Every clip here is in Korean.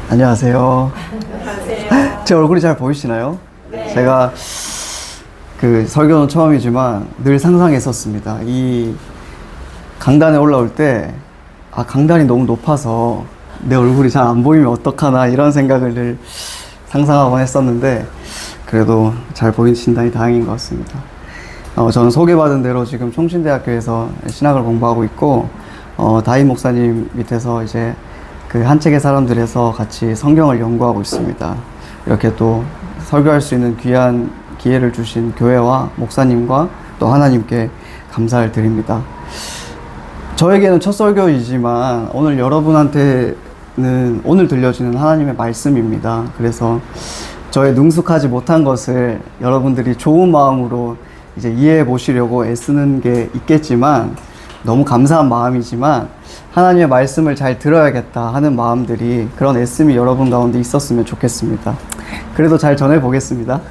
안녕하세요. 안녕하세요. 제 얼굴이 잘 보이시나요? 네. 제가 설교는 처음이지만 늘 상상했었습니다. 이 강단에 올라올 때, 강단이 너무 높아서 내 얼굴이 잘 안 보이면 어떡하나 이런 생각을 늘 상상하곤 했었는데, 그래도 잘 보이신다니 다행인 것 같습니다. 저는 소개받은 대로 지금 총신대학교에서 신학을 공부하고 있고, 다임 목사님 밑에서 이제 그 한 책의 사람들에서 같이 성경을 연구하고 있습니다. 이렇게 또 설교할 수 있는 귀한 기회를 주신 교회와 목사님과 또 하나님께 감사를 드립니다. 저에게는 첫 설교이지만 오늘 여러분한테는 오늘 들려주는 하나님의 말씀입니다. 그래서 저의 능숙하지 못한 것을 여러분들이 좋은 마음으로 이제 이해해 보시려고 애쓰는 게 있겠지만, 너무 감사한 마음이지만 하나님의 말씀을 잘 들어야겠다 하는 마음들이, 그런 애씀이 여러분 가운데 있었으면 좋겠습니다. 그래도 잘 전해 보겠습니다.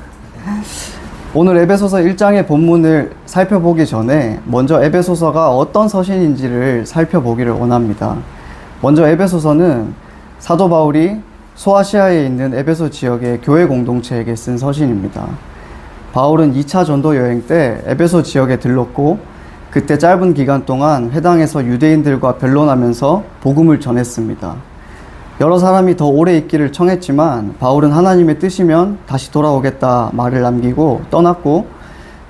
오늘 에베소서 1장의 본문을 살펴보기 전에 먼저 에베소서가 어떤 서신인지를 살펴보기를 원합니다. 먼저 에베소서는 사도 바울이 소아시아에 있는 에베소 지역의 교회 공동체에게 쓴 서신입니다. 바울은 2차 전도 여행 때 에베소 지역에 들렀고, 그때 짧은 기간 동안 회당에서 유대인들과 변론하면서 복음을 전했습니다. 여러 사람이 더 오래 있기를 청했지만 바울은 하나님의 뜻이면 다시 돌아오겠다 말을 남기고 떠났고,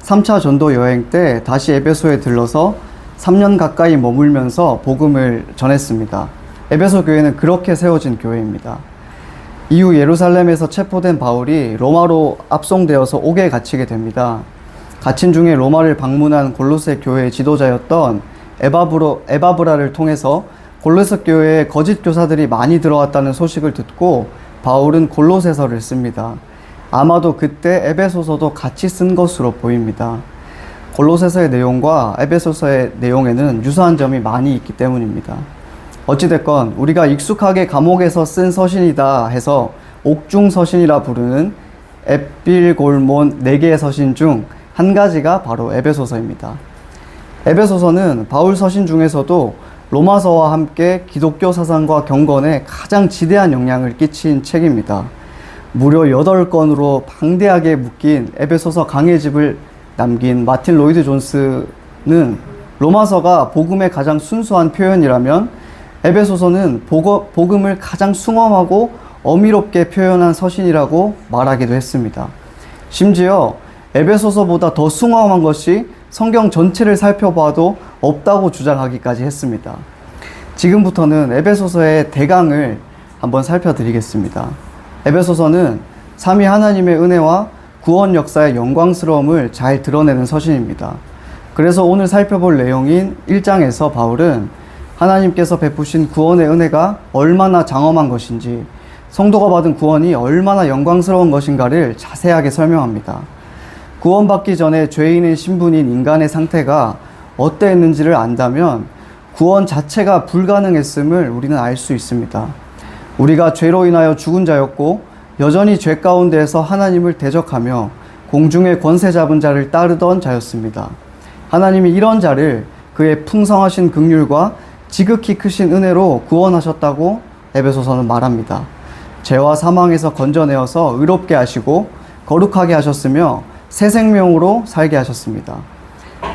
3차 전도 여행 때 다시 에베소에 들러서 3년 가까이 머물면서 복음을 전했습니다. 에베소 교회는 그렇게 세워진 교회입니다. 이후 예루살렘에서 체포된 바울이 로마로 압송되어서 옥에 갇히게 됩니다. 갇힌 중에 로마를 방문한 골로새 교회의 지도자였던 에바브라를 통해서 골로새 교회에 거짓 교사들이 많이 들어왔다는 소식을 듣고 바울은 골로새서를 씁니다. 아마도 그때 에베소서도 같이 쓴 것으로 보입니다. 골로새서의 내용과 에베소서의 내용에는 유사한 점이 많이 있기 때문입니다. 어찌됐건 우리가 익숙하게 감옥에서 쓴 서신이다 해서 옥중 서신이라 부르는 에필골몬 4개의 서신 중 한 가지가 바로 에베소서입니다. 에베소서는 바울 서신 중에서도 로마서와 함께 기독교 사상과 경건에 가장 지대한 영향을 끼친 책입니다. 무려 8권으로 방대하게 묶인 에베소서 강해집을 남긴 마틴 로이드 존스는 로마서가 복음의 가장 순수한 표현이라면 에베소서는 복음을 가장 숭엄하고 어미롭게 표현한 서신이라고 말하기도 했습니다. 심지어 에베소서보다 더 숭엄한 것이 성경 전체를 살펴봐도 없다고 주장하기까지 했습니다. 지금부터는 에베소서의 대강을 한번 살펴드리겠습니다. 에베소서는 삼위 하나님의 은혜와 구원 역사의 영광스러움을 잘 드러내는 서신입니다. 그래서 오늘 살펴볼 내용인 1장에서 바울은 하나님께서 베푸신 구원의 은혜가 얼마나 장엄한 것인지, 성도가 받은 구원이 얼마나 영광스러운 것인가를 자세하게 설명합니다. 구원받기 전에 죄인의 신분인 인간의 상태가 어떠했는지를 안다면 구원 자체가 불가능했음을 우리는 알 수 있습니다. 우리가 죄로 인하여 죽은 자였고 여전히 죄 가운데에서 하나님을 대적하며 공중의 권세 잡은 자를 따르던 자였습니다. 하나님이 이런 자를 그의 풍성하신 긍휼과 지극히 크신 은혜로 구원하셨다고 에베소서는 말합니다. 죄와 사망에서 건져내어서 의롭게 하시고 거룩하게 하셨으며 새 생명으로 살게 하셨습니다.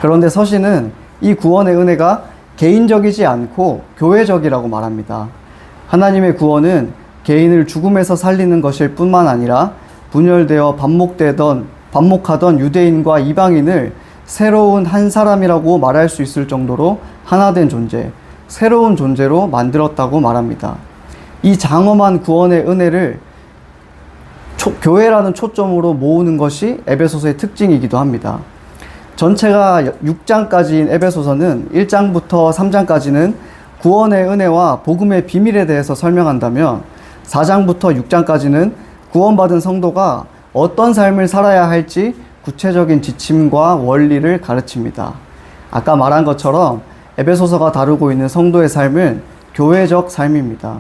그런데 서신은 이 구원의 은혜가 개인적이지 않고 교회적이라고 말합니다. 하나님의 구원은 개인을 죽음에서 살리는 것일 뿐만 아니라 분열되어 반목하던 유대인과 이방인을 새로운 한 사람이라고 말할 수 있을 정도로 하나된 존재, 새로운 존재로 만들었다고 말합니다. 이 장엄한 구원의 은혜를 교회라는 초점으로 모으는 것이 에베소서의 특징이기도 합니다. 전체가 6장까지인 에베소서는 1장부터 3장까지는 구원의 은혜와 복음의 비밀에 대해서 설명한다면 4장부터 6장까지는 구원받은 성도가 어떤 삶을 살아야 할지 구체적인 지침과 원리를 가르칩니다. 아까 말한 것처럼 에베소서가 다루고 있는 성도의 삶은 교회적 삶입니다.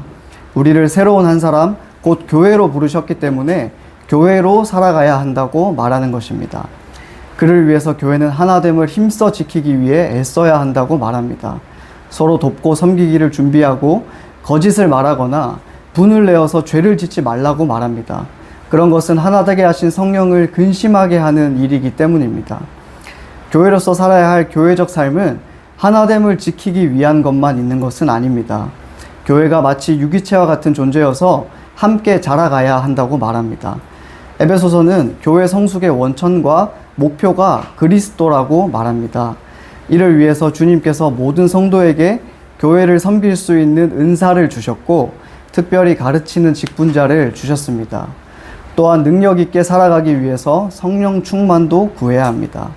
우리를 새로운 한 사람, 곧 교회로 부르셨기 때문에 교회로 살아가야 한다고 말하는 것입니다. 그를 위해서 교회는 하나됨을 힘써 지키기 위해 애써야 한다고 말합니다. 서로 돕고 섬기기를 준비하고 거짓을 말하거나 분을 내어서 죄를 짓지 말라고 말합니다. 그런 것은 하나 되게 하신 성령을 근심하게 하는 일이기 때문입니다. 교회로서 살아야 할 교회적 삶은 하나됨을 지키기 위한 것만 있는 것은 아닙니다. 교회가 마치 유기체와 같은 존재여서 함께 자라가야 한다고 말합니다. 에베소서는 교회 성숙의 원천과 목표가 그리스도라고 말합니다. 이를 위해서 주님께서 모든 성도에게 교회를 섬길 수 있는 은사를 주셨고 특별히 가르치는 직분자를 주셨습니다. 또한 능력 있게 살아가기 위해서 성령 충만도 구해야 합니다.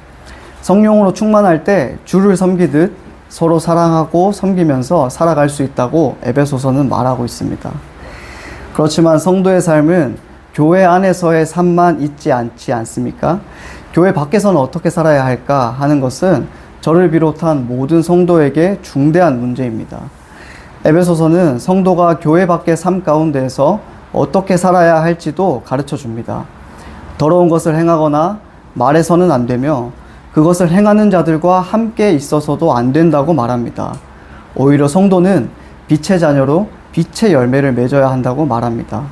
성령으로 충만할 때 주를 섬기듯 서로 사랑하고 섬기면서 살아갈 수 있다고 에베소서는 말하고 있습니다. 그렇지만 성도의 삶은 교회 안에서의 삶만 있지 않지 않습니까? 교회 밖에서는 어떻게 살아야 할까 하는 것은 저를 비롯한 모든 성도에게 중대한 문제입니다. 에베소서는 성도가 교회 밖의 삶 가운데에서 어떻게 살아야 할지도 가르쳐 줍니다. 더러운 것을 행하거나 말해서는 안 되며 그것을 행하는 자들과 함께 있어서도 안 된다고 말합니다. 오히려 성도는 빛의 자녀로 빛의 열매를 맺어야 한다고 말합니다.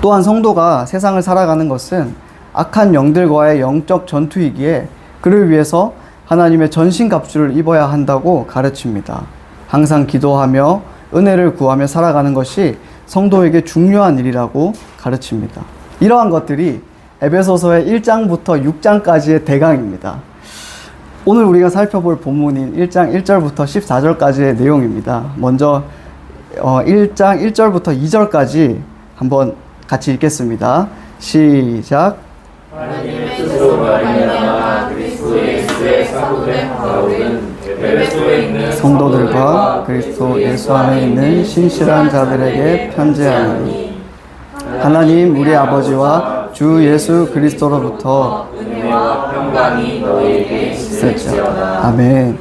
또한 성도가 세상을 살아가는 것은 악한 영들과의 영적 전투이기에 그를 위해서 하나님의 전신갑주를 입어야 한다고 가르칩니다. 항상 기도하며 은혜를 구하며 살아가는 것이 성도에게 중요한 일이라고 가르칩니다. 이러한 것들이 에베소서의 1장부터 6장까지의 대강입니다. 오늘 우리가 살펴볼 본문인 1장 1절부터 14절까지의 내용입니다. 먼저 1장 1절부터 2절까지 한번 같이 읽겠습니다. 시작. 하나님의 뜻으로 말미암아 그리스도 예수의 사도된 바울은 에베소에 있는 성도들과 그리스도 예수 안에 있는 신실한 자들에게 편지하노니 하나님 우리 아버지와 주 예수 그리스도로부터 은혜와 평강이 너희에게 있을지어다. 아멘.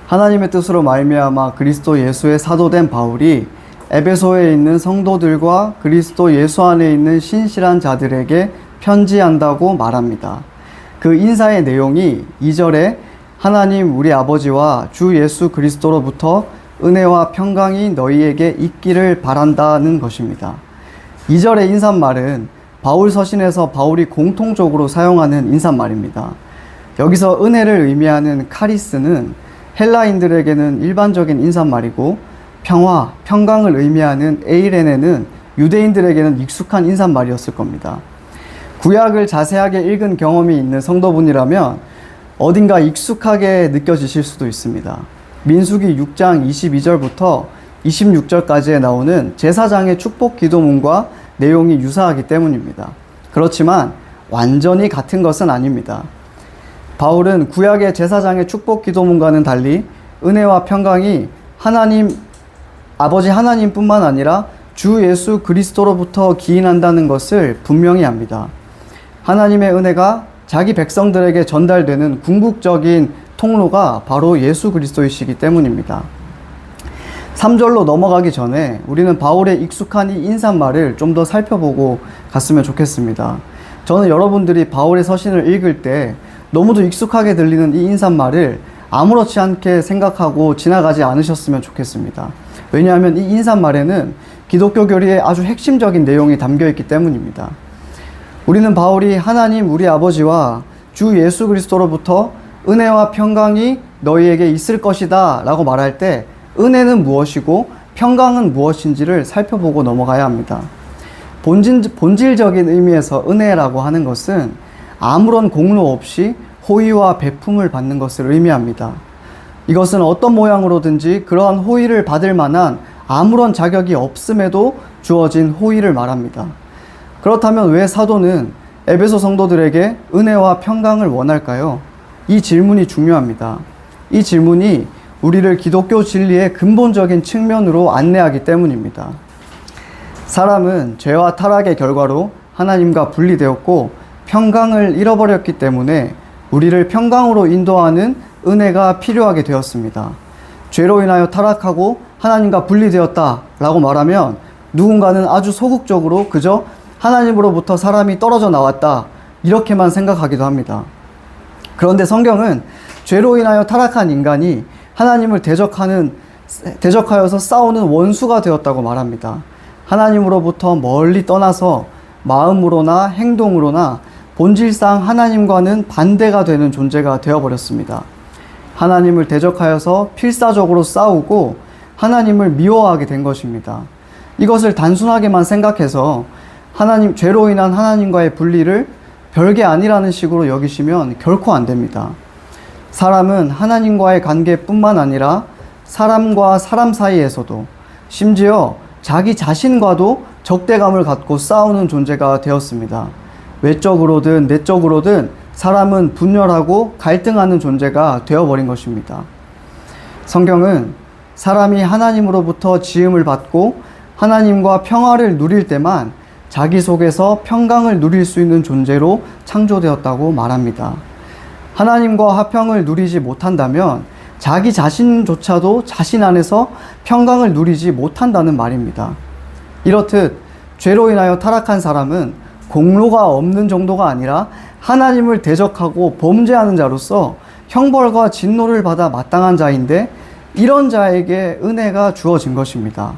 하나님의 뜻으로 말미암아 그리스도 예수의 사도된 바울이 에베소에 있는 성도들과 그리스도 예수 안에 있는 신실한 자들에게 편지한다고 말합니다. 그 인사의 내용이 2절에 하나님 우리 아버지와 주 예수 그리스도로부터 은혜와 평강이 너희에게 있기를 바란다는 것입니다. 2절의 인사말은 바울 서신에서 바울이 공통적으로 사용하는 인사말입니다. 여기서 은혜를 의미하는 카리스는 헬라인들에게는 일반적인 인사말이고 평화, 평강을 의미하는 에이레네는 유대인들에게는 익숙한 인사말이었을 겁니다. 구약을 자세하게 읽은 경험이 있는 성도분이라면 어딘가 익숙하게 느껴지실 수도 있습니다. 민수기 6장 22절부터 26절까지에 나오는 제사장의 축복 기도문과 내용이 유사하기 때문입니다. 그렇지만 완전히 같은 것은 아닙니다. 바울은 구약의 제사장의 축복 기도문과는 달리 은혜와 평강이 아버지 하나님뿐만 아니라 주 예수 그리스도로부터 기인한다는 것을 분명히 합니다. 하나님의 은혜가 자기 백성들에게 전달되는 궁극적인 통로가 바로 예수 그리스도이시기 때문입니다. 3절로 넘어가기 전에 우리는 바울의 익숙한 이 인사말을 좀 더 살펴보고 갔으면 좋겠습니다. 저는 여러분들이 바울의 서신을 읽을 때 너무도 익숙하게 들리는 이 인사말을 아무렇지 않게 생각하고 지나가지 않으셨으면 좋겠습니다. 왜냐하면 이 인사말에는 기독교 교리의 아주 핵심적인 내용이 담겨 있기 때문입니다. 우리는 바울이 하나님 우리 아버지와 주 예수 그리스도로부터 은혜와 평강이 너희에게 있을 것이다 라고 말할 때 은혜는 무엇이고 평강은 무엇인지를 살펴보고 넘어가야 합니다. 본질적인 의미에서 은혜라고 하는 것은 아무런 공로 없이 호의와 베품을 받는 것을 의미합니다. 이것은 어떤 모양으로든지 그러한 호의를 받을 만한 아무런 자격이 없음에도 주어진 호의를 말합니다. 그렇다면 왜 사도는 에베소 성도들에게 은혜와 평강을 원할까요? 이 질문이 중요합니다. 이 질문이 우리를 기독교 진리의 근본적인 측면으로 안내하기 때문입니다. 사람은 죄와 타락의 결과로 하나님과 분리되었고 평강을 잃어버렸기 때문에 우리를 평강으로 인도하는 은혜가 필요하게 되었습니다. 죄로 인하여 타락하고 하나님과 분리되었다라고 말하면 누군가는 아주 소극적으로 그저 하나님으로부터 사람이 떨어져 나왔다 이렇게만 생각하기도 합니다. 그런데 성경은 죄로 인하여 타락한 인간이 하나님을 대적하여서 싸우는 원수가 되었다고 말합니다. 하나님으로부터 멀리 떠나서 마음으로나 행동으로나 본질상 하나님과는 반대가 되는 존재가 되어버렸습니다. 하나님을 대적하여서 필사적으로 싸우고 하나님을 미워하게 된 것입니다. 이것을 단순하게만 생각해서 죄로 인한 하나님과의 분리를 별게 아니라는 식으로 여기시면 결코 안 됩니다. 사람은 하나님과의 관계뿐만 아니라 사람과 사람 사이에서도 심지어 자기 자신과도 적대감을 갖고 싸우는 존재가 되었습니다. 외적으로든 내적으로든 사람은 분열하고 갈등하는 존재가 되어버린 것입니다. 성경은 사람이 하나님으로부터 지음을 받고 하나님과 평화를 누릴 때만 자기 속에서 평강을 누릴 수 있는 존재로 창조되었다고 말합니다. 하나님과 화평을 누리지 못한다면 자기 자신조차도 자신 안에서 평강을 누리지 못한다는 말입니다. 이렇듯 죄로 인하여 타락한 사람은 공로가 없는 정도가 아니라 하나님을 대적하고 범죄하는 자로서 형벌과 진노를 받아 마땅한 자인데, 이런 자에게 은혜가 주어진 것입니다.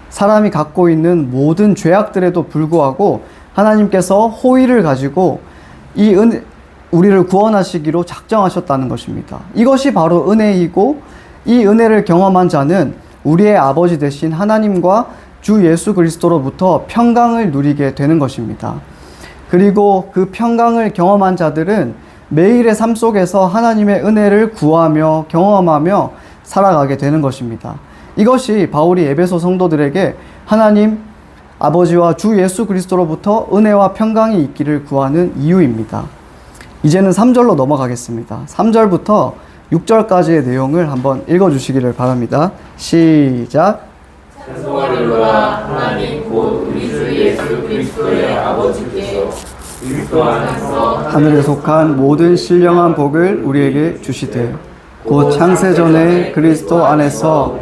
사람이 갖고 있는 모든 죄악들에도 불구하고 하나님께서 호의를 가지고 우리를 구원하시기로 작정하셨다는 것입니다. 이것이 바로 은혜이고, 이 은혜를 경험한 자는 우리의 아버지 되신 하나님과 주 예수 그리스도로부터 평강을 누리게 되는 것입니다. 그리고 그 평강을 경험한 자들은 매일의 삶 속에서 하나님의 은혜를 구하며 경험하며 살아가게 되는 것입니다. 이것이 바울이 에베소 성도들에게 하나님 아버지와 주 예수 그리스도로부터 은혜와 평강이 있기를 구하는 이유입니다. 이제는 3절로 넘어가겠습니다. 3절부터 6절까지의 내용을 한번 읽어주시기를 바랍니다. 시작. 찬송하리로다. 하나님 곧 우리 주 예수 그리스도의 아버지께서 그리스도 안에서 하늘에 속한 모든 신령한 복을 우리에게 주시되 곧 창세전에 그리스도 안에서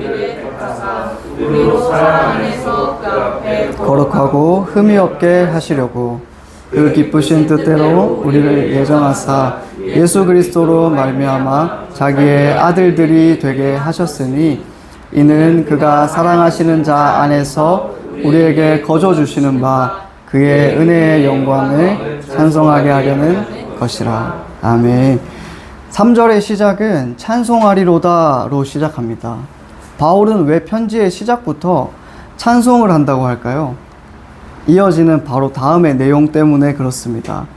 우리로 사랑 안에서 그 앞에 거룩하고 흠이 없게 하시려고 그 기쁘신 뜻대로 우리를 예정하사 예수 그리스도로 말미암아 자기의 아들들이 되게 하셨으니, 이는 그가 사랑하시는 자 안에서 우리에게 거저 주시는 바 그의 은혜의 영광을 찬송하게 하려는 것이라. 아멘. 3절의 시작은 찬송하리로다로 시작합니다. 바울은 왜 편지의 시작부터 찬송을 한다고 할까요? 이어지는 바로 다음의 내용 때문에 그렇습니다.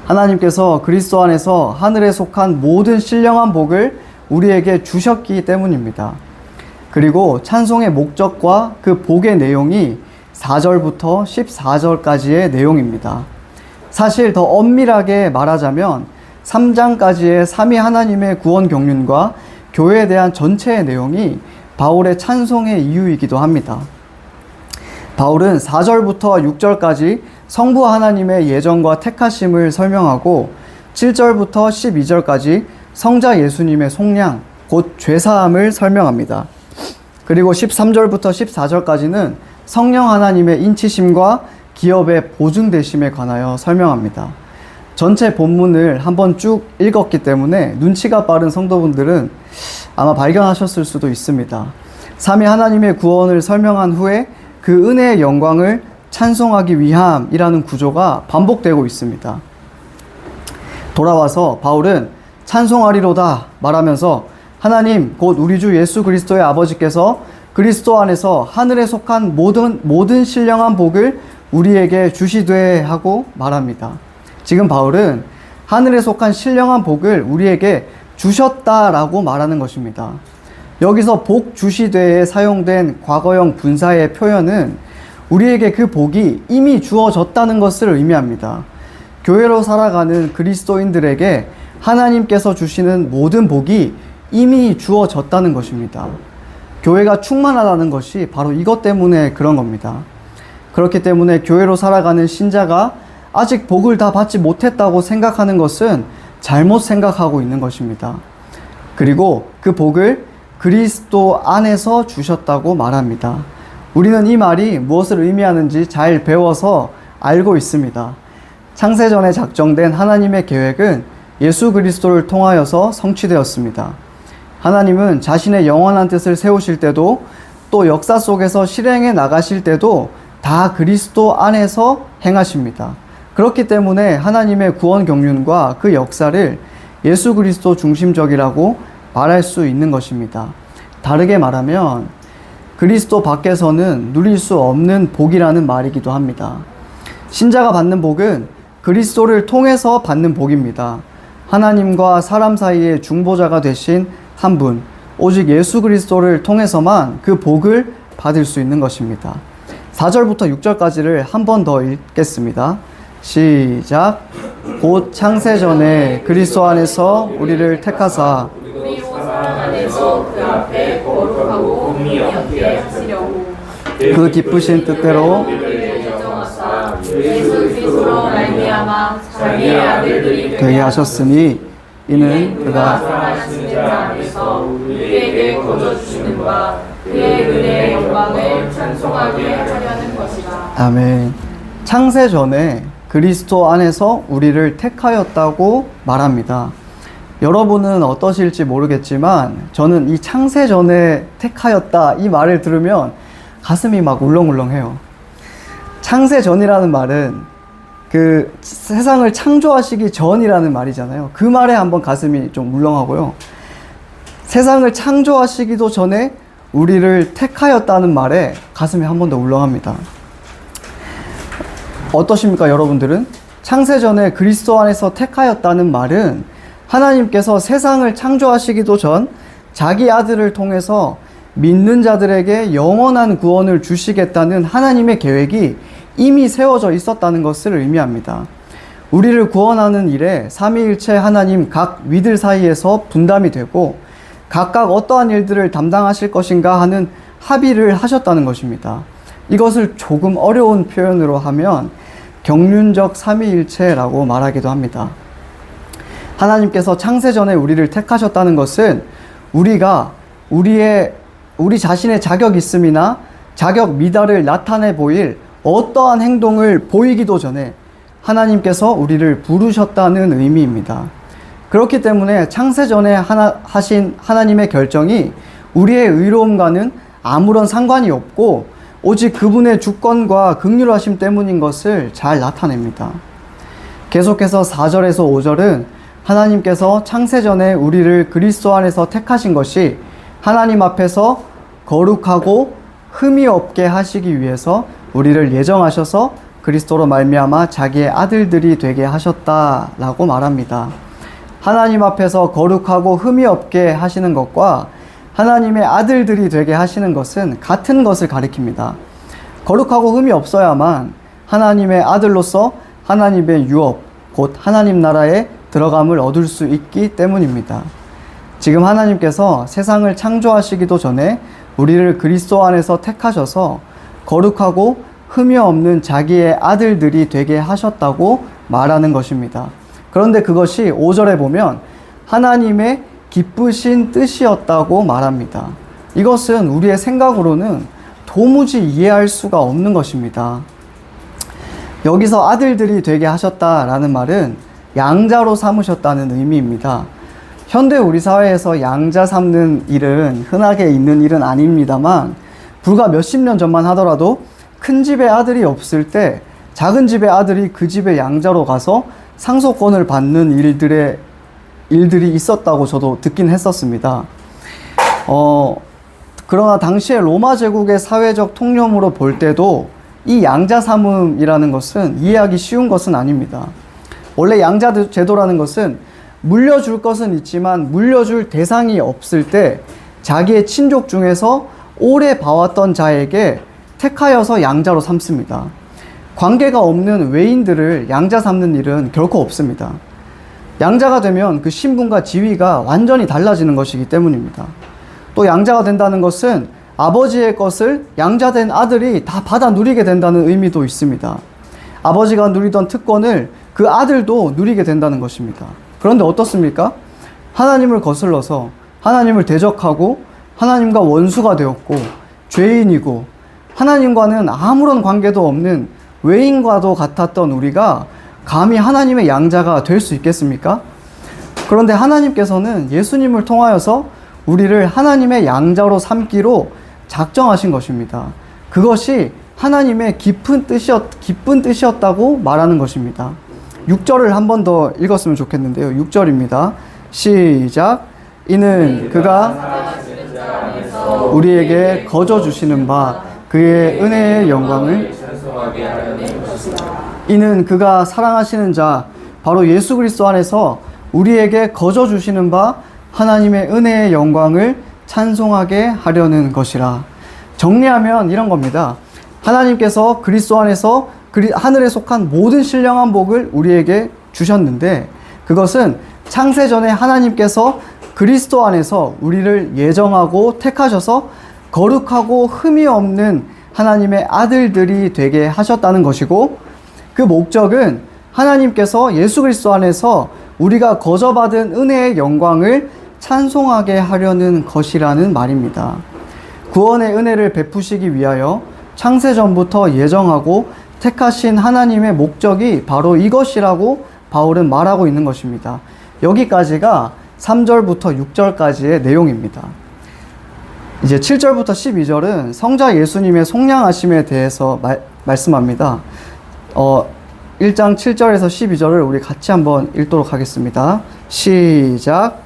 하나님께서 그리스도 안에서 하늘에 속한 모든 신령한 복을 우리에게 주셨기 때문입니다. 그리고 찬송의 목적과 그 복의 내용이 4절부터 14절까지의 내용입니다. 사실 더 엄밀하게 말하자면 3장까지의 삼위 하나님의 구원 경륜과 교회에 대한 전체의 내용이 바울의 찬송의 이유이기도 합니다. 바울은 4절부터 6절까지 성부 하나님의 예정과 택하심을 설명하고 7절부터 12절까지 성자 예수님의 속량, 곧 죄사함을 설명합니다. 그리고 13절부터 14절까지는 성령 하나님의 인치심과 기업의 보증되심에 관하여 설명합니다. 전체 본문을 한번 쭉 읽었기 때문에 눈치가 빠른 성도분들은 아마 발견하셨을 수도 있습니다. 삼위 하나님의 구원을 설명한 후에 그 은혜의 영광을 찬송하기 위함이라는 구조가 반복되고 있습니다. 돌아와서 바울은 찬송하리로다 말하면서 하나님 곧 우리 주 예수 그리스도의 아버지께서 그리스도 안에서 하늘에 속한 모든 신령한 복을 우리에게 주시되 하고 말합니다. 지금 바울은 하늘에 속한 신령한 복을 우리에게 주셨다라고 말하는 것입니다. 여기서 복 주시되에 사용된 과거형 분사의 표현은 우리에게 그 복이 이미 주어졌다는 것을 의미합니다. 교회로 살아가는 그리스도인들에게 하나님께서 주시는 모든 복이 이미 주어졌다는 것입니다. 교회가 충만하다는 것이 바로 이것 때문에 그런 겁니다. 그렇기 때문에 교회로 살아가는 신자가 아직 복을 다 받지 못했다고 생각하는 것은 잘못 생각하고 있는 것입니다. 그리고 그 복을 그리스도 안에서 주셨다고 말합니다. 우리는 이 말이 무엇을 의미하는지 잘 배워서 알고 있습니다. 창세전에 작정된 하나님의 계획은 예수 그리스도를 통하여서 성취되었습니다. 하나님은 자신의 영원한 뜻을 세우실 때도 또 역사 속에서 실행해 나가실 때도 다 그리스도 안에서 행하십니다. 그렇기 때문에 하나님의 구원 경륜과 그 역사를 예수 그리스도 중심적이라고 말할 수 있는 것입니다. 다르게 말하면 그리스도 밖에서는 누릴 수 없는 복이라는 말이기도 합니다. 신자가 받는 복은 그리스도를 통해서 받는 복입니다. 하나님과 사람 사이의 중보자가 되신 한 분, 오직 예수 그리스도를 통해서만 그 복을 받을 수 있는 것입니다. 4절부터 6절까지를 한 번 더 읽겠습니다. 시작. 곧 창세전에 그리스도 안에서 우리를 택하사 그리고 사랑 안에서 그 앞에 거룩하고 흠이 없게 하시려고 그 기쁘신 뜻대로 우리를 예정하사 예수 그리스도로 말미암아 자기의 아들들이 되게 하셨으니 이는 그가 사랑하신 자 안에서 우리에게 거저주시는 바 그의 은혜의 영광을 찬송하게 하려는 것이다. 아멘. 창세 전에 그리스도 안에서 우리를 택하였다고 말합니다. 여러분은 어떠실지 모르겠지만 저는 이 창세 전에 택하였다 이 말을 들으면 가슴이 막 울렁울렁해요. 창세 전이라는 말은 그 세상을 창조하시기 전이라는 말이잖아요. 그 말에 한번 가슴이 좀 울렁하고요. 세상을 창조하시기도 전에 우리를 택하였다는 말에 가슴이 한 번 더 울렁합니다. 어떠십니까, 여러분들은? 창세 전에 그리스도 안에서 택하였다는 말은 하나님께서 세상을 창조하시기도 전 자기 아들을 통해서 믿는 자들에게 영원한 구원을 주시겠다는 하나님의 계획이 이미 세워져 있었다는 것을 의미합니다. 우리를 구원하는 일에 삼위일체 하나님 각 위들 사이에서 분담이 되고 각각 어떠한 일들을 담당하실 것인가 하는 합의를 하셨다는 것입니다. 이것을 조금 어려운 표현으로 하면 경륜적 삼위일체라고 말하기도 합니다. 하나님께서 창세전에 우리를 택하셨다는 것은 우리가 우리 자신의 자격 있음이나 자격 미달을 나타내 보일 어떠한 행동을 보이기도 전에 하나님께서 우리를 부르셨다는 의미입니다. 그렇기 때문에 창세전에 하신 하나님의 결정이 우리의 의로움과는 아무런 상관이 없고 오직 그분의 주권과 긍휼하심 때문인 것을 잘 나타냅니다. 계속해서 4절에서 5절은 하나님께서 창세전에 우리를 그리스도 안에서 택하신 것이 하나님 앞에서 거룩하고 흠이 없게 하시기 위해서 우리를 예정하셔서 그리스도로 말미암아 자기의 아들들이 되게 하셨다라고 말합니다. 하나님 앞에서 거룩하고 흠이 없게 하시는 것과 하나님의 아들들이 되게 하시는 것은 같은 것을 가리킵니다. 거룩하고 흠이 없어야만 하나님의 아들로서 하나님의 유업, 곧 하나님 나라에 들어감을 얻을 수 있기 때문입니다. 지금 하나님께서 세상을 창조하시기도 전에 우리를 그리스도 안에서 택하셔서 거룩하고 흠이 없는 자기의 아들들이 되게 하셨다고 말하는 것입니다. 그런데 그것이 5절에 보면 하나님의 기쁘신 뜻이었다고 말합니다. 이것은 우리의 생각으로는 도무지 이해할 수가 없는 것입니다. 여기서 아들들이 되게 하셨다라는 말은 양자로 삼으셨다는 의미입니다. 현대 우리 사회에서 양자 삼는 일은 흔하게 있는 일은 아닙니다만 불과 몇십 년 전만 하더라도 큰 집에 아들이 없을 때 작은 집의 아들이 그 집의 양자로 가서 상속권을 받는 일들이 있었다고 저도 듣긴 했었습니다. 그러나 당시에 로마 제국의 사회적 통념으로 볼 때도 이 양자 삼음이라는 것은 이해하기 쉬운 것은 아닙니다. 원래 양자 제도라는 것은 물려줄 것은 있지만 물려줄 대상이 없을 때 자기의 친족 중에서 오래 봐왔던 자에게 택하여서 양자로 삼습니다. 관계가 없는 외인들을 양자 삼는 일은 결코 없습니다. 양자가 되면 그 신분과 지위가 완전히 달라지는 것이기 때문입니다. 또 양자가 된다는 것은 아버지의 것을 양자된 아들이 다 받아 누리게 된다는 의미도 있습니다. 아버지가 누리던 특권을 그 아들도 누리게 된다는 것입니다. 그런데 어떻습니까? 하나님을 거슬러서 하나님을 대적하고 하나님과 원수가 되었고 죄인이고 하나님과는 아무런 관계도 없는 외인과도 같았던 우리가 감히 하나님의 양자가 될 수 있겠습니까? 그런데 하나님께서는 예수님을 통하여서 우리를 하나님의 양자로 삼기로 작정하신 것입니다. 그것이 하나님의 깊은 뜻이었다고 말하는 것입니다. 6절을 한 번 더 읽었으면 좋겠는데요. 6절입니다. 시작. 이는 그가 우리에게 거저 주시는 바 그의 은혜의 영광을 이는 그가 사랑하시는 자 바로 예수 그리스도 안에서 우리에게 거저 주시는 바 하나님의 은혜의 영광을 찬송하게 하려는 것이라. 정리하면 이런 겁니다. 하나님께서 그리스도 안에서 하늘에 속한 모든 신령한 복을 우리에게 주셨는데, 그것은 창세전에 하나님께서 그리스도 안에서 우리를 예정하고 택하셔서 거룩하고 흠이 없는 하나님의 아들들이 되게 하셨다는 것이고, 그 목적은 하나님께서 예수 그리스도 안에서 우리가 거저받은 은혜의 영광을 찬송하게 하려는 것이라는 말입니다. 구원의 은혜를 베푸시기 위하여 창세전부터 예정하고 택하신 하나님의 목적이 바로 이것이라고 바울은 말하고 있는 것입니다. 여기까지가 3절부터 6절까지의 내용입니다. 이제 7절부터 12절은 성자 예수님의 속량하심에 대해서 말씀합니다. 1장 7절에서 12절을 우리 같이 한번 읽도록 하겠습니다. 시작.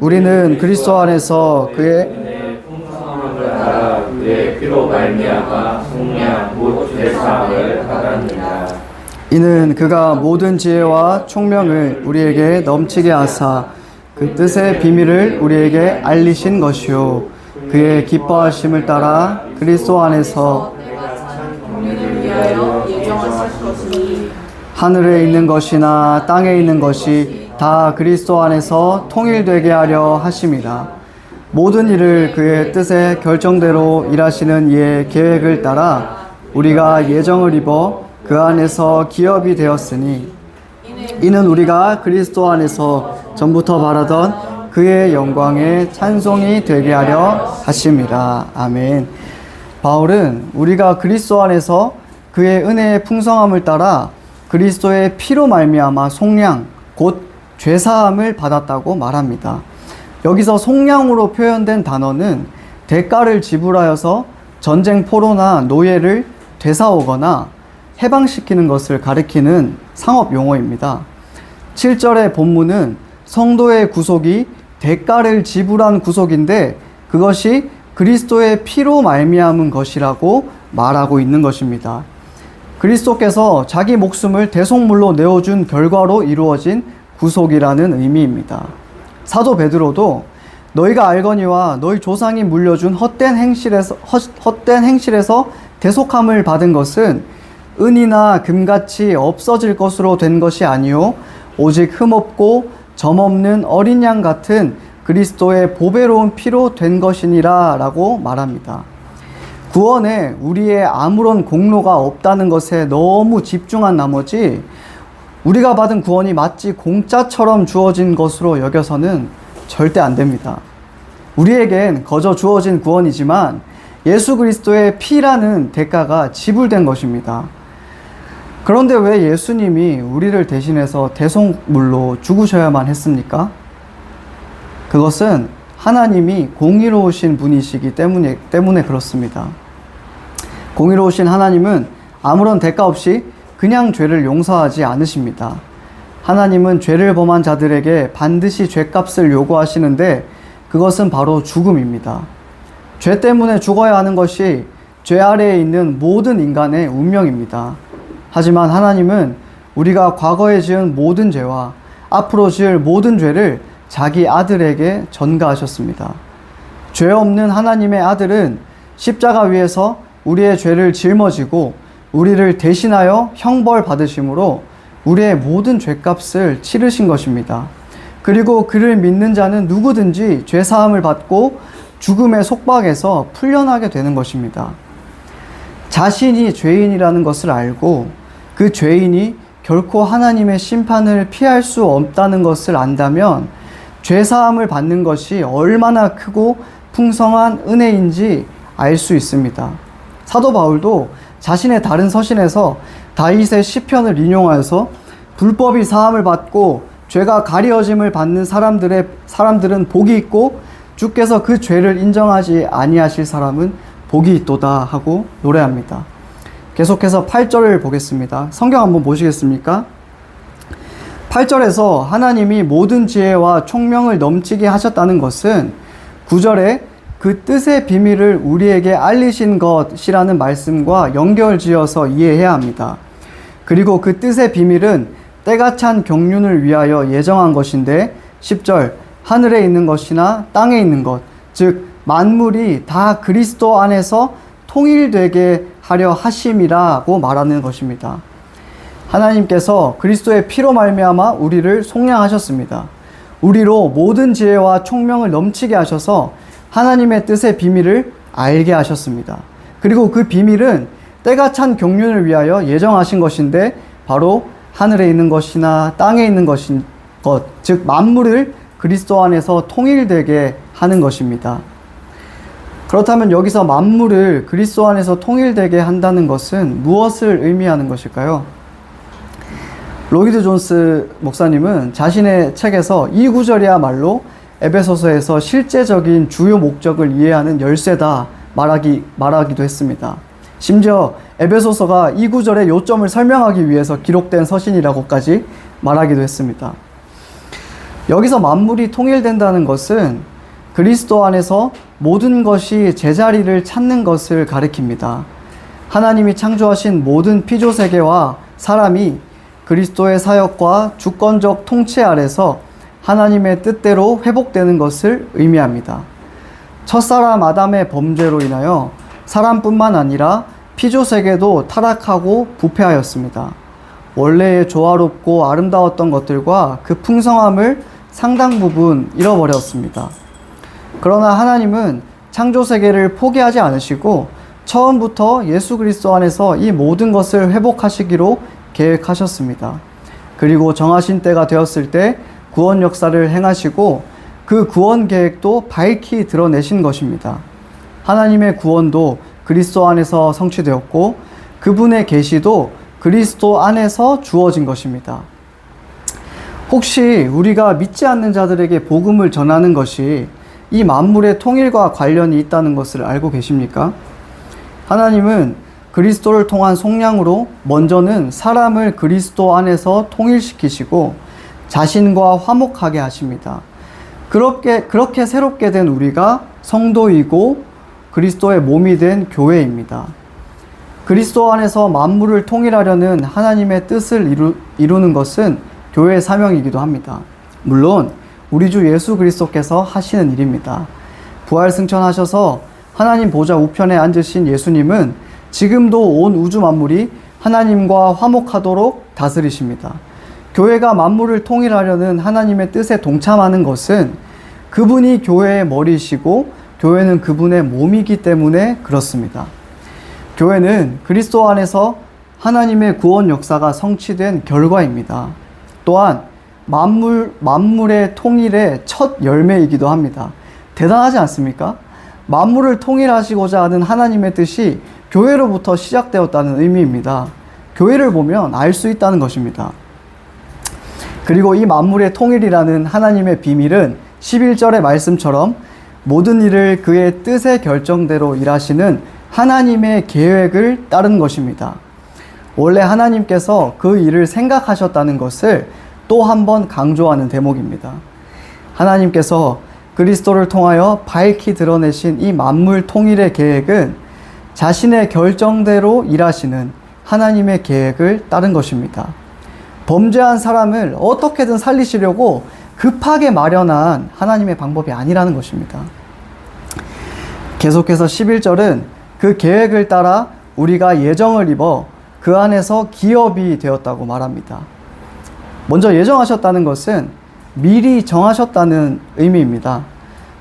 우리는 그리스도 안에서 그의 풍성함을 알아 그의 피로 말미암아 속량 곧 죄사함을 받았느니라. 이는 그가 모든 지혜와 총명을 우리에게 넘치게 하사 그 뜻의 비밀을 우리에게 알리신 것이요 그의 기뻐하심을 따라 그리스도 안에서 우리를 위하여 예정하실 것이니 하늘에 있는 것이나 땅에 있는 것이 다 그리스도 안에서 통일되게 하려 하심이라. 모든 일을 그의 뜻의 결정대로 일하시는 이의 계획을 따라 우리가 예정을 입어 그 안에서 기업이 되었으니 이는 우리가 그리스도 안에서 전부터 바라던 그의 영광의 찬송이 되게 하려 하심이라. 아멘. 바울은 우리가 그리스도 안에서 그의 은혜의 풍성함을 따라 그리스도의 피로 말미암아 속량 곧 죄사함을 받았다고 말합니다. 여기서 속량으로 표현된 단어는 대가를 지불하여서 전쟁 포로나 노예를 되사오거나 해방시키는 것을 가리키는 상업 용어입니다. 7절의 본문은 성도의 구속이 대가를 지불한 구속인데 그것이 그리스도의 피로 말미암은 것이라고 말하고 있는 것입니다. 그리스도께서 자기 목숨을 대속물로 내어준 결과로 이루어진 구속이라는 의미입니다. 사도 베드로도 너희가 알거니와 너희 조상이 물려준 헛된 행실에서 대속함을 받은 것은 은이나 금같이 없어질 것으로 된 것이 아니요 오직 흠없고 점없는 어린 양 같은 그리스도의 보배로운 피로 된 것이니라 라고 말합니다. 구원에 우리의 아무런 공로가 없다는 것에 너무 집중한 나머지 우리가 받은 구원이 마치 공짜처럼 주어진 것으로 여겨서는 절대 안 됩니다. 우리에겐 거저 주어진 구원이지만 예수 그리스도의 피라는 대가가 지불된 것입니다. 그런데 왜 예수님이 우리를 대신해서 대속물로 죽으셔야만 했습니까? 그것은 하나님이 공의로우신 분이시기 때문에 그렇습니다. 공의로우신 하나님은 아무런 대가 없이 그냥 죄를 용서하지 않으십니다. 하나님은 죄를 범한 자들에게 반드시 죄값을 요구하시는데 그것은 바로 죽음입니다. 죄 때문에 죽어야 하는 것이 죄 아래에 있는 모든 인간의 운명입니다. 하지만 하나님은 우리가 과거에 지은 모든 죄와 앞으로 지을 모든 죄를 자기 아들에게 전가하셨습니다. 죄 없는 하나님의 아들은 십자가 위에서 우리의 죄를 짊어지고 우리를 대신하여 형벌 받으심으로 우리의 모든 죄값을 치르신 것입니다. 그리고 그를 믿는 자는 누구든지 죄사함을 받고 죽음의 속박에서 풀려나게 되는 것입니다. 자신이 죄인이라는 것을 알고 그 죄인이 결코 하나님의 심판을 피할 수 없다는 것을 안다면 죄사함을 받는 것이 얼마나 크고 풍성한 은혜인지 알 수 있습니다. 사도 바울도 자신의 다른 서신에서 다윗의 시편을 인용하여서 불법이 사함을 받고 죄가 가리어짐을 받는 사람들은 복이 있고 주께서 그 죄를 인정하지 아니하실 사람은 복이 있도다 하고 노래합니다. 계속해서 8절을 보겠습니다. 성경 한번 보시겠습니까? 8절에서 하나님이 모든 지혜와 총명을 넘치게 하셨다는 것은 9절에 그 뜻의 비밀을 우리에게 알리신 것이라는 말씀과 연결지어서 이해해야 합니다. 그리고 그 뜻의 비밀은 때가 찬 경륜을 위하여 예정한 것인데 10절 하늘에 있는 것이나 땅에 있는 것, 즉 만물이 다 그리스도 안에서 통일되게 하려 하심이라고 말하는 것입니다. 하나님께서 그리스도의 피로 말미암아 우리를 속량하셨습니다. 우리로 모든 지혜와 총명을 넘치게 하셔서 하나님의 뜻의 비밀을 알게 하셨습니다. 그리고 그 비밀은 때가 찬 경륜을 위하여 예정하신 것인데 바로 하늘에 있는 것이나 땅에 있는 것, 즉 만물을 그리스도 안에서 통일되게 하는 것입니다. 그렇다면 여기서 만물을 그리스도 안에서 통일되게 한다는 것은 무엇을 의미하는 것일까요? 로이드 존스 목사님은 자신의 책에서 이 구절이야말로 에베소서에서 실제적인 주요 목적을 이해하는 열쇠다 말하기도 했습니다. 심지어 에베소서가 이 구절의 요점을 설명하기 위해서 기록된 서신이라고까지 말하기도 했습니다. 여기서 만물이 통일된다는 것은 그리스도 안에서 모든 것이 제자리를 찾는 것을 가리킵니다. 하나님이 창조하신 모든 피조세계와 사람이 그리스도의 사역과 주권적 통치 아래서 하나님의 뜻대로 회복되는 것을 의미합니다. 첫사람 아담의 범죄로 인하여 사람뿐만 아니라 피조세계도 타락하고 부패하였습니다. 원래의 조화롭고 아름다웠던 것들과 그 풍성함을 상당 부분 잃어버렸습니다. 그러나 하나님은 창조세계를 포기하지 않으시고 처음부터 예수 그리스도 안에서 이 모든 것을 회복하시기로 계획하셨습니다. 그리고 정하신 때가 되었을 때 구원 역사를 행하시고 그 구원 계획도 밝히 드러내신 것입니다. 하나님의 구원도 그리스도 안에서 성취되었고 그분의 계시도 그리스도 안에서 주어진 것입니다. 혹시 우리가 믿지 않는 자들에게 복음을 전하는 것이 이 만물의 통일과 관련이 있다는 것을 알고 계십니까? 하나님은 그리스도를 통한 속량으로 먼저는 사람을 그리스도 안에서 통일시키시고 자신과 화목하게 하십니다. 그렇게 새롭게 된 우리가 성도이고 그리스도의 몸이 된 교회입니다. 그리스도 안에서 만물을 통일하려는 하나님의 뜻을 이루는 것은 교회의 사명이기도 합니다. 물론 우리 주 예수 그리스도께서 하시는 일입니다. 부활 승천하셔서 하나님 보좌 우편에 앉으신 예수님은 지금도 온 우주 만물이 하나님과 화목하도록 다스리십니다. 교회가 만물을 통일하려는 하나님의 뜻에 동참하는 것은 그분이 교회의 머리이시고 교회는 그분의 몸이기 때문에 그렇습니다. 교회는 그리스도 안에서 하나님의 구원 역사가 성취된 결과입니다. 또한 만물의 통일의 첫 열매이기도 합니다. 대단하지 않습니까? 만물을 통일하시고자 하는 하나님의 뜻이 교회로부터 시작되었다는 의미입니다. 교회를 보면 알 수 있다는 것입니다. 그리고 이 만물의 통일이라는 하나님의 비밀은 11절의 말씀처럼 모든 일을 그의 뜻의 결정대로 일하시는 하나님의 계획을 따른 것입니다. 원래 하나님께서 그 일을 생각하셨다는 것을 또 한 번 강조하는 대목입니다. 하나님께서 그리스도를 통하여 밝히 드러내신 이 만물 통일의 계획은 자신의 결정대로 일하시는 하나님의 계획을 따른 것입니다. 범죄한 사람을 어떻게든 살리시려고 급하게 마련한 하나님의 방법이 아니라는 것입니다. 계속해서 11절은 그 계획을 따라 우리가 예정을 입어 그 안에서 기업이 되었다고 말합니다. 먼저 예정하셨다는 것은 미리 정하셨다는 의미입니다.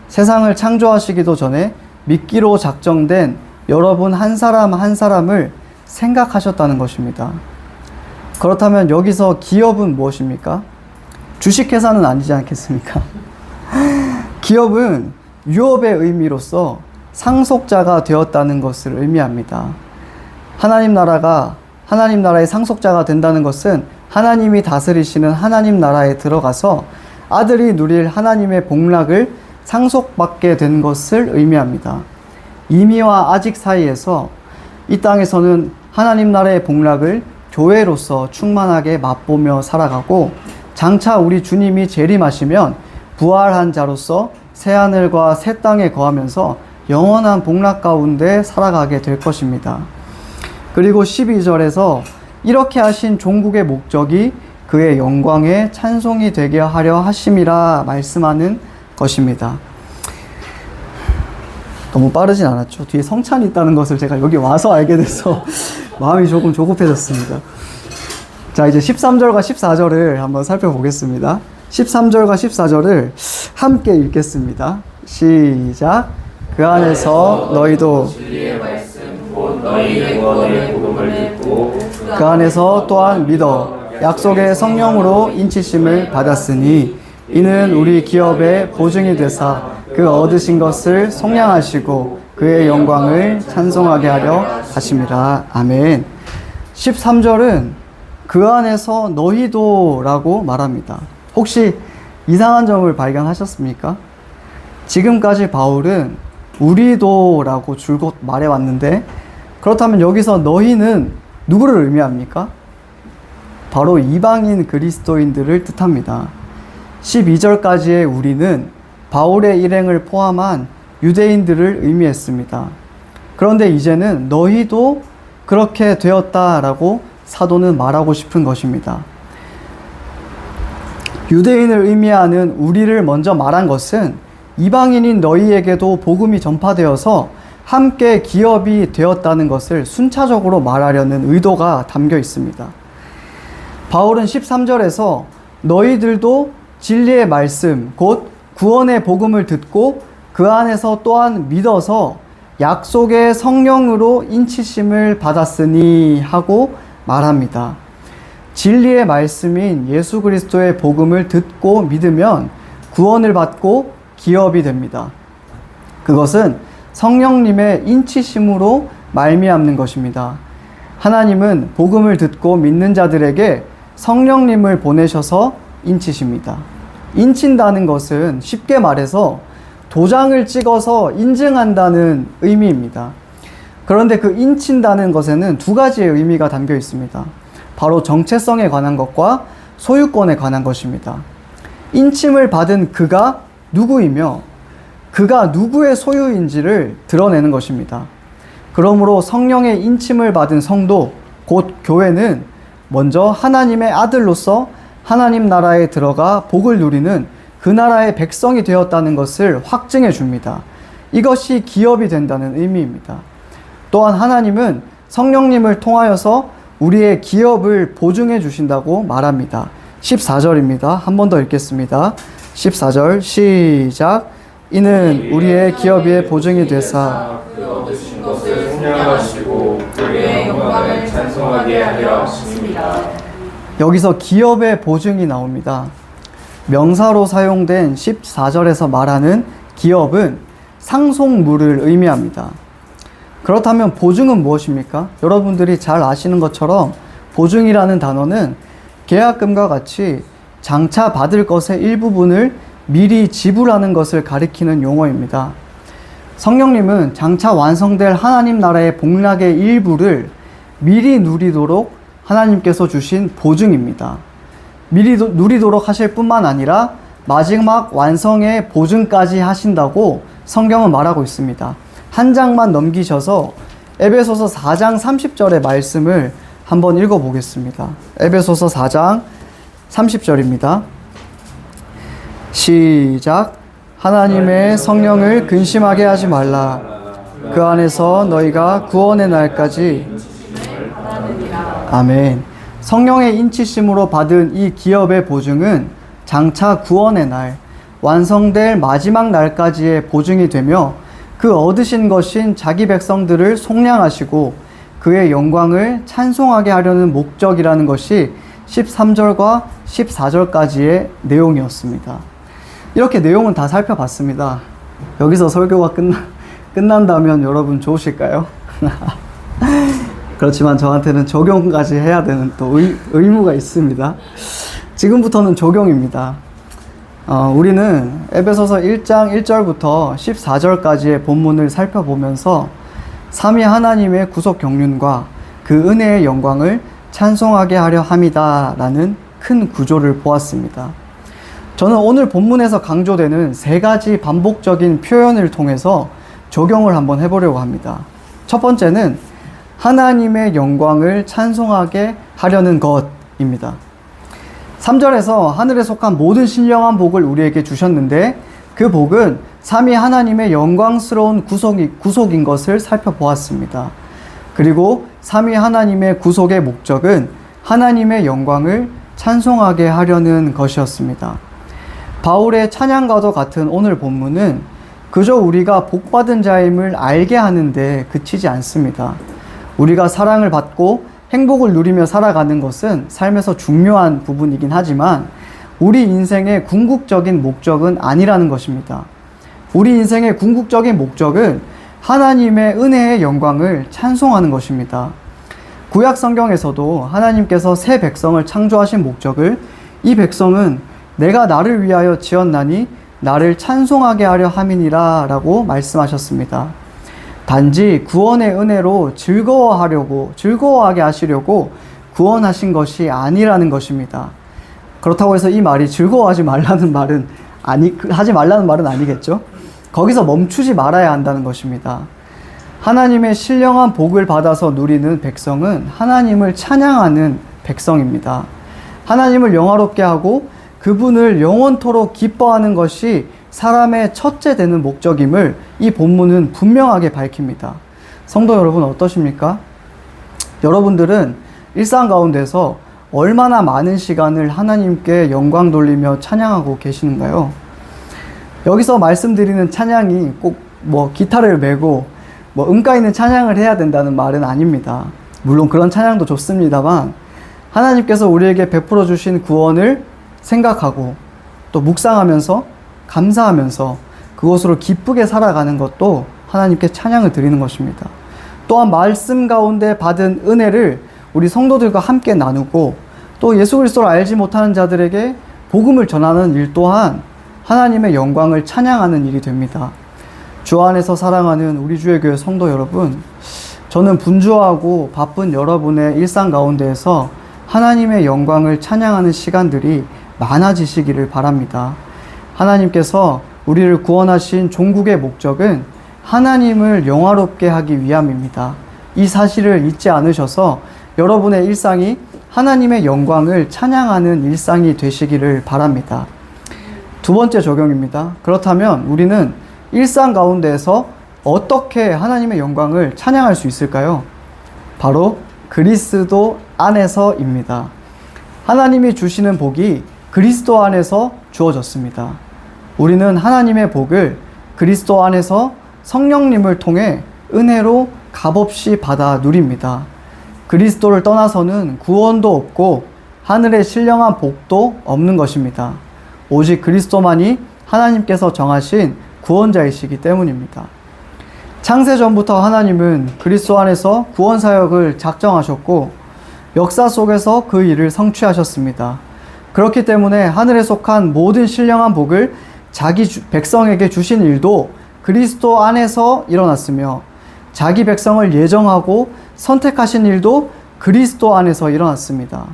세상을 창조하시기도 전에 미끼로 작정된 여러분 한 사람 한 사람을 생각하셨다는 것입니다. 그렇다면 여기서 기업은 무엇입니까? 주식회사는 아니지 않겠습니까? 기업은 유업의 의미로서 상속자가 되었다는 것을 의미합니다. 하나님 나라의 상속자가 된다는 것은 하나님이 다스리시는 하나님 나라에 들어가서 아들이 누릴 하나님의 복락을 상속받게 된 것을 의미합니다. 이미와 아직 사이에서 이 땅에서는 하나님 나라의 복락을 교회로서 충만하게 맛보며 살아가고, 장차 우리 주님이 재림하시면 부활한 자로서 새하늘과 새 땅에 거하면서 영원한 복락 가운데 살아가게 될 것입니다. 그리고 12절에서 이렇게 하신 종국의 목적이 그의 영광에 찬송이 되게 하려 하심이라 말씀하는 것입니다. 너무 빠르진 않았죠? 뒤에 성찬이 있다는 것을 제가 여기 와서 알게 돼서 마음이 조금 조급해졌습니다. 자, 이제 13절과 14절을 한번 살펴보겠습니다. 13절과 14절을 함께 읽겠습니다. 시작. 그 안에서 너희도 진리의 말씀 곧 너희의 구원의 복음을 듣고 그 안에서 또한 믿어 약속의 성령으로 인치심을 받았으니 이는 우리 기업의 보증이 되사 그 얻으신 것을 속량하시고 그의 영광을 찬송하게 하려 하심이라. 아멘. 13절은 그 안에서 너희도 라고 말합니다. 혹시 이상한 점을 발견하셨습니까? 지금까지 바울은 우리도 라고 줄곧 말해왔는데, 그렇다면 여기서 너희는 누구를 의미합니까? 바로 이방인 그리스도인들을 뜻합니다. 12절까지의 우리는 바울의 일행을 포함한 유대인들을 의미했습니다. 그런데 이제는 너희도 그렇게 되었다라고 사도는 말하고 싶은 것입니다. 유대인을 의미하는 우리를 먼저 말한 것은 이방인인 너희에게도 복음이 전파되어서 함께 기업이 되었다는 것을 순차적으로 말하려는 의도가 담겨 있습니다. 바울은 13절에서 너희들도 진리의 말씀, 곧 구원의 복음을 듣고 그 안에서 또한 믿어서 약속의 성령으로 인치심을 받았으니 하고 말합니다. 진리의 말씀인 예수 그리스도의 복음을 듣고 믿으면 구원을 받고 기업이 됩니다. 그것은 성령님의 인치심으로 말미암는 것입니다. 하나님은 복음을 듣고 믿는 자들에게 성령님을 보내셔서 인치십니다. 인친다는 것은 쉽게 말해서 도장을 찍어서 인증한다는 의미입니다. 그런데 그 인친다는 것에는 두 가지의 의미가 담겨 있습니다. 바로 정체성에 관한 것과 소유권에 관한 것입니다. 인침을 받은 그가 누구이며 그가 누구의 소유인지를 드러내는 것입니다. 그러므로 성령의 인침을 받은 성도, 곧 교회는 먼저 하나님의 아들로서 하나님 나라에 들어가 복을 누리는 그 나라의 백성이 되었다는 것을 확증해 줍니다. 이것이 기업이 된다는 의미입니다. 또한 하나님은 성령님을 통하여서 우리의 기업을 보증해 주신다고 말합니다. 14절입니다. 한 번 더 읽겠습니다. 14절 시작. 이는 우리의 기업의 보증이 되사 그 얻으신 것을 속량하시고 그의 영광을 찬송하게 하려 하십니다. 여기서 기업의 보증이 나옵니다. 명사로 사용된 14절에서 말하는 기업은 상속물을 의미합니다. 그렇다면 보증은 무엇입니까? 여러분들이 잘 아시는 것처럼 보증이라는 단어는 계약금과 같이 장차 받을 것의 일부분을 미리 지불하는 것을 가리키는 용어입니다. 성령님은 장차 완성될 하나님 나라의 복락의 일부를 미리 누리도록 하나님께서 주신 보증입니다. 미리 누리도록 하실 뿐만 아니라 마지막 완성의 보증까지 하신다고 성경은 말하고 있습니다. 한 장만 넘기셔서 에베소서 4장 30절의 말씀을 한번 읽어보겠습니다. 에베소서 4장 30절입니다. 시작. 하나님의 성령을 근심하게 하지 말라. 그 안에서 너희가 구원의 날까지. 아멘. 성령의 인치심으로 받은 이 기업의 보증은 장차 구원의 날, 완성될 마지막 날까지의 보증이 되며 그 얻으신 것인 자기 백성들을 속량하시고 그의 영광을 찬송하게 하려는 목적이라는 것이 13절과 14절까지의 내용이었습니다. 이렇게 내용은 다 살펴봤습니다. 여기서 설교가 끝난다면 여러분 좋으실까요? 그렇지만 저한테는 적용까지 해야 되는 또 의무가 있습니다. 지금부터는 적용입니다. 우리는 에베소서 1장 1절부터 14절까지의 본문을 살펴보면서 삼위 하나님의 구속 경륜과 그 은혜의 영광을 찬송하게 하려 함이다 라는 큰 구조를 보았습니다. 저는 오늘 본문에서 강조되는 세 가지 반복적인 표현을 통해서 적용을 한번 해보려고 합니다. 첫 번째는 하나님의 영광을 찬송하게 하려는 것입니다. 3절에서 하늘에 속한 모든 신령한 복을 우리에게 주셨는데 그 복은 삼위 하나님의 영광스러운 구속인 것을 살펴보았습니다. 그리고 삼위 하나님의 구속의 목적은 하나님의 영광을 찬송하게 하려는 것이었습니다. 바울의 찬양과도 같은 오늘 본문은 그저 우리가 복받은 자임을 알게 하는데 그치지 않습니다. 우리가 사랑을 받고 행복을 누리며 살아가는 것은 삶에서 중요한 부분이긴 하지만 우리 인생의 궁극적인 목적은 아니라는 것입니다. 우리 인생의 궁극적인 목적은 하나님의 은혜의 영광을 찬송하는 것입니다. 구약 성경에서도 하나님께서 새 백성을 창조하신 목적을 이 백성은 내가 나를 위하여 지었나니 나를 찬송하게 하려 함이니라 라고 말씀하셨습니다. 단지 구원의 은혜로 즐거워하게 하시려고 구원하신 것이 아니라는 것입니다. 그렇다고 해서 이 말이 즐거워하지 말라는 말은 하지 말라는 말은 아니겠죠? 거기서 멈추지 말아야 한다는 것입니다. 하나님의 신령한 복을 받아서 누리는 백성은 하나님을 찬양하는 백성입니다. 하나님을 영화롭게 하고 그분을 영원토록 기뻐하는 것이 사람의 첫째 되는 목적임을 이 본문은 분명하게 밝힙니다. 성도 여러분 어떠십니까? 여러분들은 일상 가운데서 얼마나 많은 시간을 하나님께 영광 돌리며 찬양하고 계시는가요? 여기서 말씀드리는 찬양이 꼭 기타를 메고 음가 있는 찬양을 해야 된다는 말은 아닙니다. 물론 그런 찬양도 좋습니다만 하나님께서 우리에게 베풀어 주신 구원을 생각하고 또 묵상하면서 감사하면서 그것으로 기쁘게 살아가는 것도 하나님께 찬양을 드리는 것입니다. 또한 말씀 가운데 받은 은혜를 우리 성도들과 함께 나누고 또 예수 그리스도를 알지 못하는 자들에게 복음을 전하는 일 또한 하나님의 영광을 찬양하는 일이 됩니다. 주 안에서 사랑하는 우리 주의 교회 성도 여러분, 저는 분주하고 바쁜 여러분의 일상 가운데에서 하나님의 영광을 찬양하는 시간들이 많아지시기를 바랍니다. 하나님께서 우리를 구원하신 종국의 목적은 하나님을 영화롭게 하기 위함입니다. 이 사실을 잊지 않으셔서 여러분의 일상이 하나님의 영광을 찬양하는 일상이 되시기를 바랍니다. 두 번째 적용입니다. 그렇다면 우리는 일상 가운데에서 어떻게 하나님의 영광을 찬양할 수 있을까요? 바로 그리스도 안에서입니다. 하나님이 주시는 복이 그리스도 안에서 주어졌습니다. 우리는 하나님의 복을 그리스도 안에서 성령님을 통해 은혜로 값없이 받아 누립니다. 그리스도를 떠나서는 구원도 없고 하늘의 신령한 복도 없는 것입니다. 오직 그리스도만이 하나님께서 정하신 구원자이시기 때문입니다. 창세전부터 하나님은 그리스도 안에서 구원 사역을 작정하셨고 역사 속에서 그 일을 성취하셨습니다. 그렇기 때문에 하늘에 속한 모든 신령한 복을 자기 백성에게 주신 일도 그리스도 안에서 일어났으며 자기 백성을 예정하고 선택하신 일도 그리스도 안에서 일어났습니다.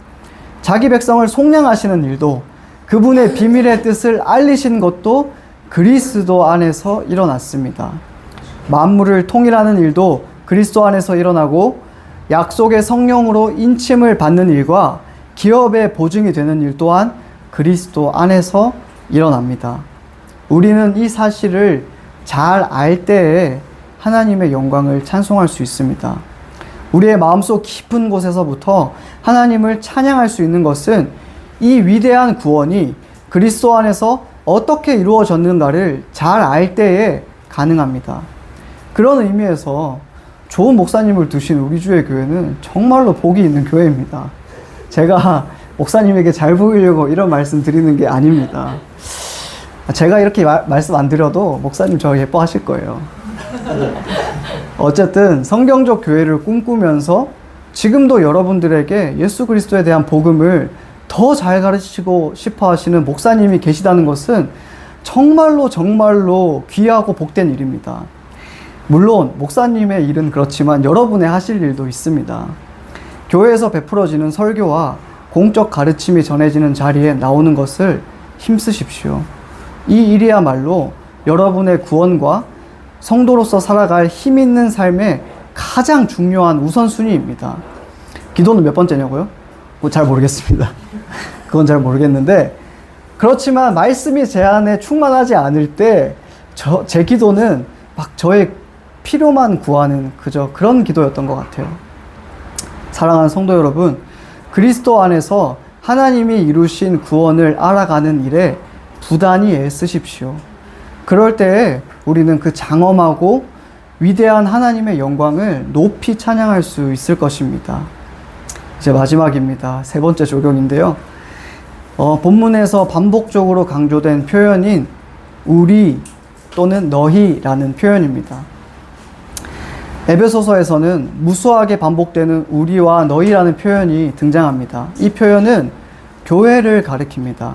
자기 백성을 속량하시는 일도 그분의 비밀의 뜻을 알리신 것도 그리스도 안에서 일어났습니다. 만물을 통일하는 일도 그리스도 안에서 일어나고 약속의 성령으로 인침을 받는 일과 기업의 보증이 되는 일 또한 그리스도 안에서 일어납니다. 우리는 이 사실을 잘 알 때에 하나님의 영광을 찬송할 수 있습니다. 우리의 마음속 깊은 곳에서부터 하나님을 찬양할 수 있는 것은 이 위대한 구원이 그리스도 안에서 어떻게 이루어졌는가를 잘 알 때에 가능합니다. 그런 의미에서 좋은 목사님을 두신 우리 주의 교회는 정말로 복이 있는 교회입니다. 제가 목사님에게 잘 보이려고 이런 말씀 드리는 게 아닙니다. 제가 이렇게 말씀 안 드려도 목사님 저 예뻐하실 거예요. 어쨌든 성경적 교회를 꿈꾸면서 지금도 여러분들에게 예수 그리스도에 대한 복음을 더 잘 가르치고 싶어 하시는 목사님이 계시다는 것은 정말로 귀하고 복된 일입니다. 물론 목사님의 일은 그렇지만 여러분의 하실 일도 있습니다. 교회에서 베풀어지는 설교와 공적 가르침이 전해지는 자리에 나오는 것을 힘쓰십시오. 이 일이야말로 여러분의 구원과 성도로서 살아갈 힘 있는 삶의 가장 중요한 우선순위입니다. 기도는 몇 번째냐고요? 잘 모르겠습니다. 그건 잘 모르겠는데, 그렇지만 말씀이 제 안에 충만하지 않을 때 제 기도는 막 저의 필요만 구하는 그저 그런 기도였던 것 같아요. 사랑하는 성도 여러분, 그리스도 안에서 하나님이 이루신 구원을 알아가는 일에 부단히 애쓰십시오. 그럴 때에 우리는 그 장엄하고 위대한 하나님의 영광을 높이 찬양할 수 있을 것입니다. 이제 마지막입니다. 세 번째 적용인데요. 본문에서 반복적으로 강조된 표현인 우리 또는 너희라는 표현입니다. 에베소서에서는 무수하게 반복되는 우리와 너희라는 표현이 등장합니다. 이 표현은 교회를 가리킵니다.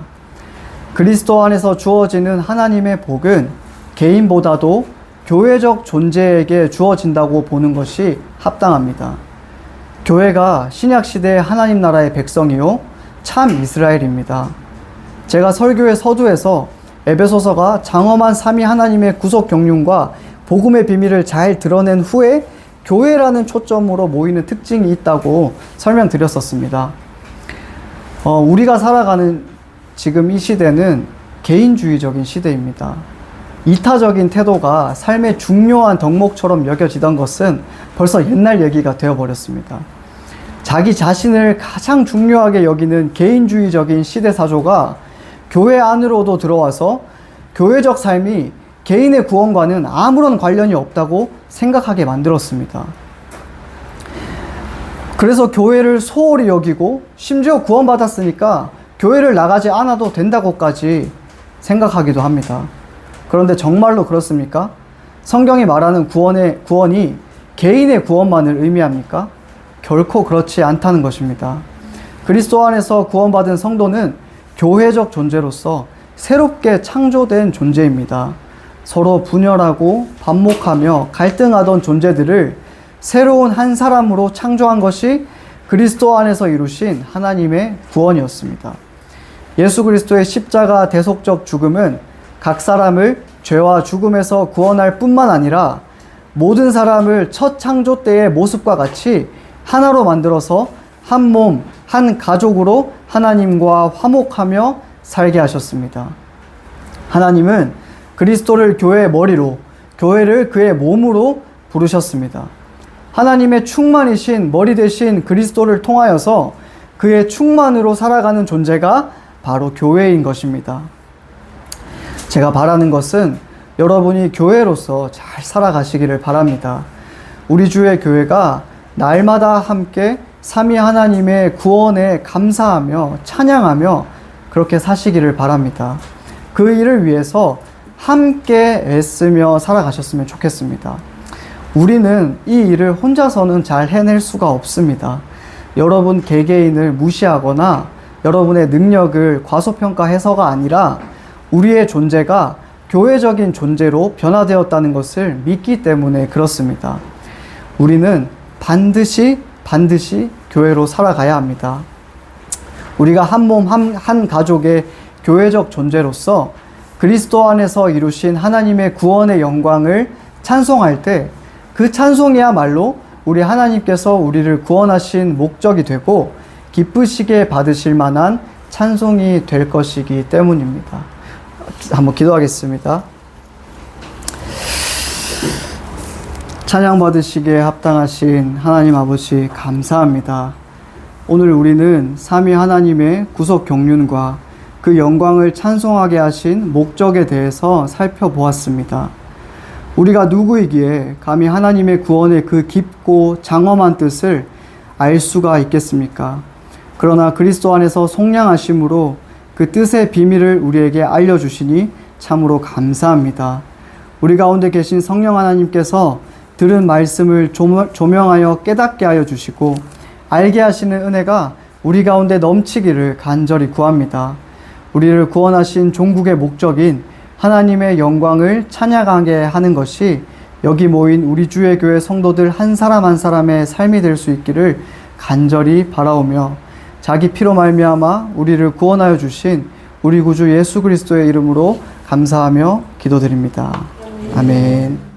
그리스도 안에서 주어지는 하나님의 복은 개인보다도 교회적 존재에게 주어진다고 보는 것이 합당합니다. 교회가 신약시대의 하나님 나라의 백성이요 참 이스라엘입니다. 제가 설교의 서두에서 에베소서가 장엄한 삼위 하나님의 구속 경륜과 복음의 비밀을 잘 드러낸 후에 교회라는 초점으로 모이는 특징이 있다고 설명드렸었습니다. 우리가 살아가는 지금 이 시대는 개인주의적인 시대입니다. 이타적인 태도가 삶의 중요한 덕목처럼 여겨지던 것은 벌써 옛날 얘기가 되어버렸습니다. 자기 자신을 가장 중요하게 여기는 개인주의적인 시대사조가 교회 안으로도 들어와서 교회적 삶이 개인의 구원과는 아무런 관련이 없다고 생각하게 만들었습니다. 그래서 교회를 소홀히 여기고 심지어 구원받았으니까 교회를 나가지 않아도 된다고까지 생각하기도 합니다. 그런데 정말로 그렇습니까? 성경이 말하는 구원이 개인의 구원만을 의미합니까? 결코 그렇지 않다는 것입니다. 그리스도 안에서 구원받은 성도는 교회적 존재로서 새롭게 창조된 존재입니다. 서로 분열하고 반목하며 갈등하던 존재들을 새로운 한 사람으로 창조한 것이 그리스도 안에서 이루신 하나님의 구원이었습니다. 예수 그리스도의 십자가 대속적 죽음은 각 사람을 죄와 죽음에서 구원할 뿐만 아니라 모든 사람을 첫 창조 때의 모습과 같이 하나로 만들어서 한 몸, 한 가족으로 하나님과 화목하며 살게 하셨습니다. 하나님은 그리스도를 교회의 머리로, 교회를 그의 몸으로 부르셨습니다. 하나님의 충만이신 머리 대신 그리스도를 통하여서 그의 충만으로 살아가는 존재가 바로 교회인 것입니다. 제가 바라는 것은 여러분이 교회로서 잘 살아가시기를 바랍니다. 우리 주의 교회가 날마다 함께 삼위 하나님의 구원에 감사하며 찬양하며 그렇게 사시기를 바랍니다. 그 일을 위해서 함께 애쓰며 살아가셨으면 좋겠습니다. 우리는 이 일을 혼자서는 잘 해낼 수가 없습니다. 여러분 개개인을 무시하거나 여러분의 능력을 과소평가해서가 아니라 우리의 존재가 교회적인 존재로 변화되었다는 것을 믿기 때문에 그렇습니다. 우리는 반드시 교회로 살아가야 합니다. 우리가 한 몸, 한 가족의 교회적 존재로서 그리스도 안에서 이루신 하나님의 구원의 영광을 찬송할 때 그 찬송이야말로 우리 하나님께서 우리를 구원하신 목적이 되고 기쁘시게 받으실 만한 찬송이 될 것이기 때문입니다. 한번 기도하겠습니다. 찬양 받으시기에 합당하신 하나님 아버지 감사합니다. 오늘 우리는 삼위 하나님의 구속 경륜과 그 영광을 찬송하게 하신 목적에 대해서 살펴보았습니다. 우리가 누구이기에 감히 하나님의 구원의 그 깊고 장엄한 뜻을 알 수가 있겠습니까? 그러나 그리스도 안에서 속량하심으로 그 뜻의 비밀을 우리에게 알려주시니 참으로 감사합니다. 우리 가운데 계신 성령 하나님께서 들은 말씀을 조명하여 깨닫게 하여 주시고 알게 하시는 은혜가 우리 가운데 넘치기를 간절히 구합니다. 우리를 구원하신 종국의 목적인 하나님의 영광을 찬양하게 하는 것이 여기 모인 우리 주의 교회 성도들 한 사람 한 사람의 삶이 될 수 있기를 간절히 바라오며 자기 피로 말미암아 우리를 구원하여 주신 우리 구주 예수 그리스도의 이름으로 감사하며 기도드립니다. 아멘.